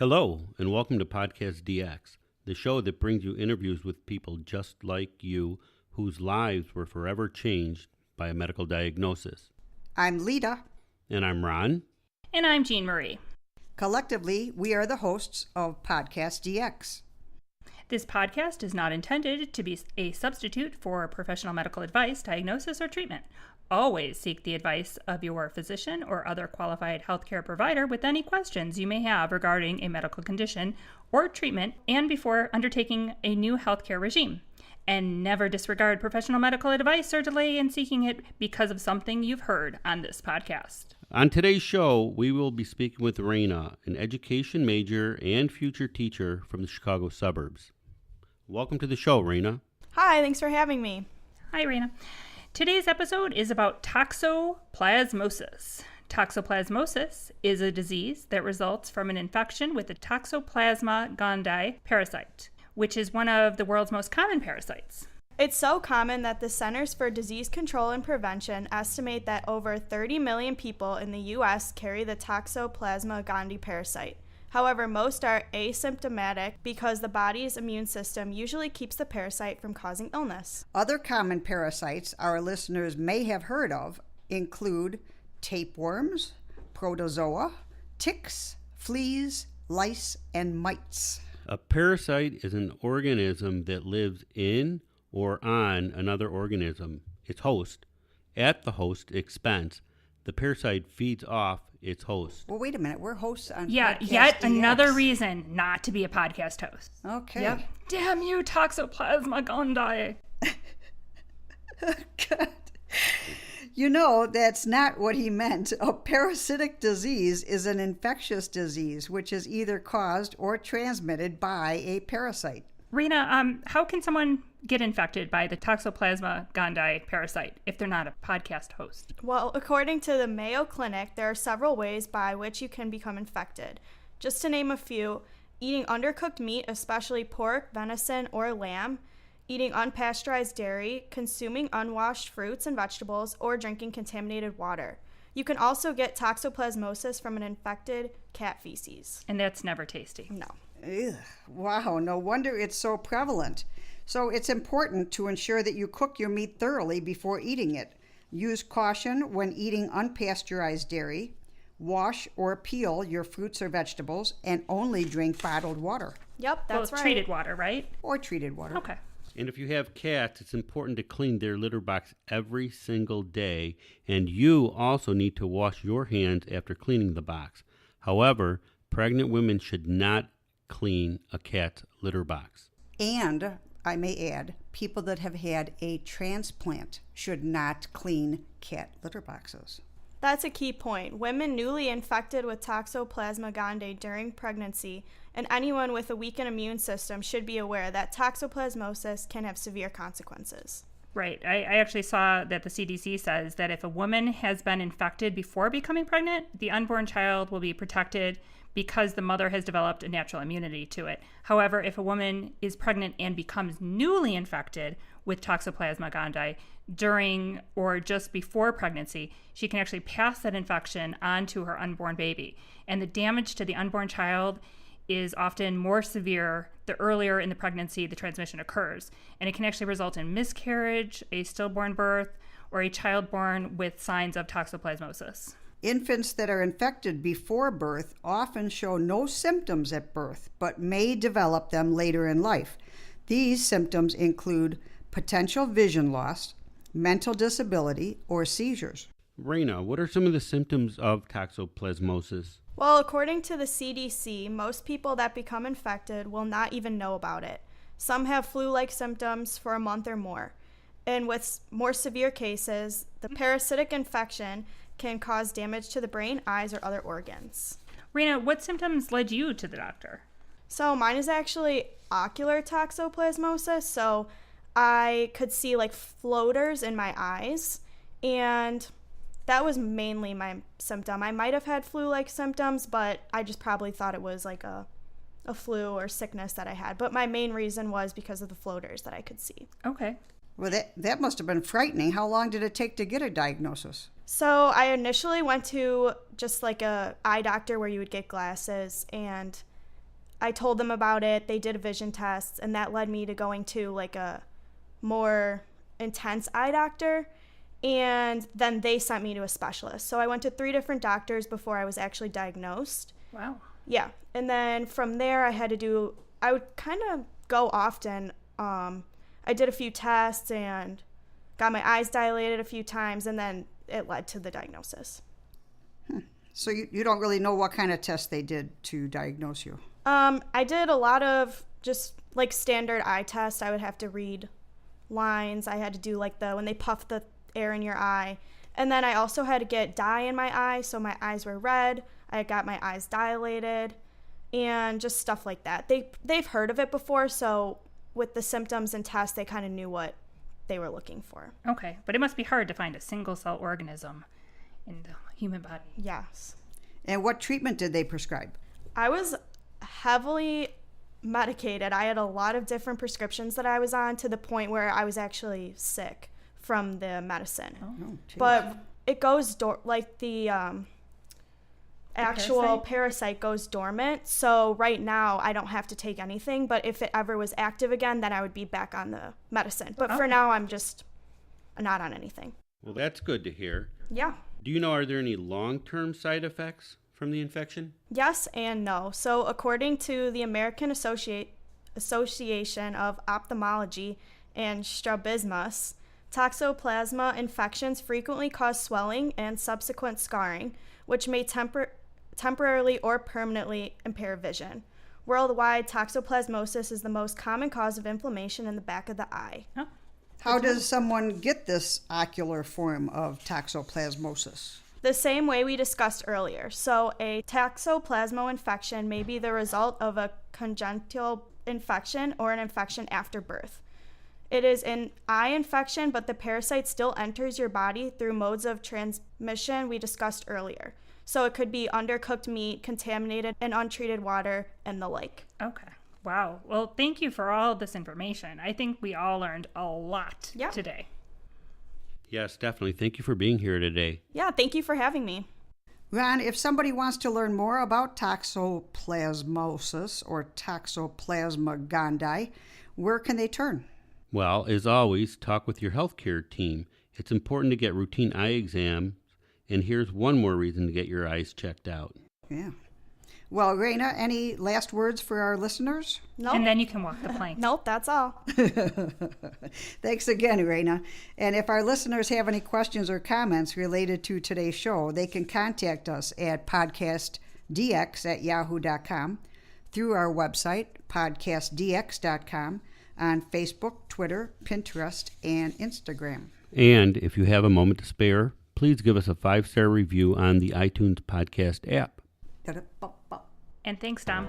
Hello, and welcome to PodcastDX, the show that brings you interviews with people just like you whose lives were forever changed by a medical diagnosis. I'm Lita. And I'm Ron. And I'm Jean Marie. Collectively, we are the hosts of PodcastDX. This podcast is not intended to be a substitute for professional medical advice, diagnosis, or treatment. Always seek the advice of your physician or other qualified healthcare provider with any questions you may have regarding a medical condition or treatment and before undertaking a new healthcare regime. And never disregard professional medical advice or delay in seeking it because of something you've heard on this podcast. On today's show, we will be speaking with Raina, an education major and future teacher from the Chicago suburbs. Welcome to the show, Raina. Hi, thanks for having me. Hi, Raina. Today's episode is about toxoplasmosis. Toxoplasmosis is a disease that results from an infection with the Toxoplasma gondii parasite, which is one of the world's most common parasites. It's so common that the Centers for Disease Control and Prevention estimate that over 30 million people in the U.S. carry the Toxoplasma gondii parasite. However, most are asymptomatic because the body's immune system usually keeps the parasite from causing illness. Other common parasites our listeners may have heard of include tapeworms, protozoa, ticks, fleas, lice, and mites. A parasite is an organism that lives in or on another organism, its host, at the host's expense. The parasite feeds off its host. Well, wait a minute. We're hosts on yet PodcastDX. another reason not to be a podcast host. Okay. Yep. Damn you, Toxoplasma gondii. God. You know, that's not what he meant. A parasitic disease is an infectious disease which is either caused or transmitted by a parasite. Raina, how can someone get infected by the Toxoplasma gondii parasite if they're not a podcast host? Well, according to the Mayo Clinic, there are several ways by which you can become infected. Just to name a few, eating undercooked meat, especially pork, venison, or lamb, eating unpasteurized dairy, consuming unwashed fruits and vegetables, or drinking contaminated water. You can also get toxoplasmosis from an infected cat feces. And that's never tasty. No. Ugh, wow, no wonder it's so prevalent. So it's important to ensure that you cook your meat thoroughly before eating it. Use caution when eating unpasteurized dairy. Wash or peel your fruits or vegetables and only drink bottled water. Yep, that's right. Treated water, right? Or treated water. Okay. And if you have cats, it's important to clean their litter box every single day, and you also need to wash your hands after cleaning the box. However, pregnant women should not clean a cat's litter box. And I may add, people that have had a transplant should not clean cat litter boxes. That's a key point. Women newly infected with Toxoplasma gondii during pregnancy and anyone with a weakened immune system should be aware that toxoplasmosis can have severe consequences. Right. I actually saw that the CDC says that if a woman has been infected before becoming pregnant, the unborn child will be protected because the mother has developed a natural immunity to it. However, if a woman is pregnant and becomes newly infected with Toxoplasma gondii during or just before pregnancy, she can actually pass that infection on to her unborn baby. And the damage to the unborn child is often more severe the earlier in the pregnancy the transmission occurs. And it can actually result in miscarriage, a stillborn birth, or a child born with signs of toxoplasmosis. Infants that are infected before birth often show no symptoms at birth, but may develop them later in life. These symptoms include potential vision loss, mental disability, or seizures. Raina, what are some of the symptoms of toxoplasmosis? Well, according to the CDC, most people that become infected will not even know about it. Some have flu-like symptoms for a month or more. And with more severe cases, the parasitic infection can cause damage to the brain, eyes, or other organs. Raina, what symptoms led you to the doctor? So mine is actually ocular toxoplasmosis. So I could see like floaters in my eyes, and that was mainly my symptom. I might have had flu-like symptoms, but I just probably thought it was like a flu or sickness that I had. But my main reason was because of the floaters that I could see. Okay. Well, that must have been frightening. How long did it take to get a diagnosis? So I initially went to just like a eye doctor where you would get glasses, and I told them about it. They did a vision test, and that led me to going to like a more intense eye doctor. And then they sent me to a specialist. So I went to 3 different doctors before I was actually diagnosed. Wow. Yeah. And then from there, I would kind of go often. I did a few tests and got my eyes dilated a few times, and then it led to the diagnosis. So you don't really know what kind of test they did to diagnose you? I did a lot of just like standard eye tests. I would have to read lines. I had to do like when they puff the air in your eye. And then I also had to get dye in my eye, so my eyes were red. I got my eyes dilated and just stuff like that. They've heard of it before, so with the symptoms and tests, they kind of knew what they were looking for. Okay, but it must be hard to find a single cell organism in the human body. Yes. And what treatment did they prescribe? I was heavily medicated. I had a lot of different prescriptions that I was on, to the point where I was actually sick from the medicine. Oh, geez. But it goes the actual parasite goes dormant. So right now I don't have to take anything, but if it ever was active again, then I would be back on the medicine. But for now, I'm just not on anything. Well, that's good to hear. Yeah. Do you know, are there any long-term side effects from the infection? Yes and no. So according to the American Association of Ophthalmology and Strabismus, Toxoplasma infections frequently cause swelling and subsequent scarring, which may temporarily or permanently impair vision. Worldwide, toxoplasmosis is the most common cause of inflammation in the back of the eye. Oh. How does someone get this ocular form of toxoplasmosis? The same way we discussed earlier. So a toxoplasma infection may be the result of a congenital infection or an infection after birth. It is an eye infection, but the parasite still enters your body through modes of transmission we discussed earlier. So it could be undercooked meat, contaminated and untreated water, and the like. Okay. Wow. Well, thank you for all this information. I think we all learned a lot today. Yes, definitely. Thank you for being here today. Yeah, thank you for having me. Ron, if somebody wants to learn more about toxoplasmosis or Toxoplasma gondii, where can they turn? Well, as always, talk with your healthcare team. It's important to get routine eye exams, and here's one more reason to get your eyes checked out. Yeah. Well, Raina, any last words for our listeners? Nope. And then you can walk the plank. Nope, that's all. Thanks again, Raina. And if our listeners have any questions or comments related to today's show, they can contact us at PodcastDX@yahoo.com, through our website, PodcastDX.com, on Facebook, Twitter, Pinterest, and Instagram. And if you have a moment to spare, please give us a 5-star review on the iTunes podcast app. And thanks, Dom.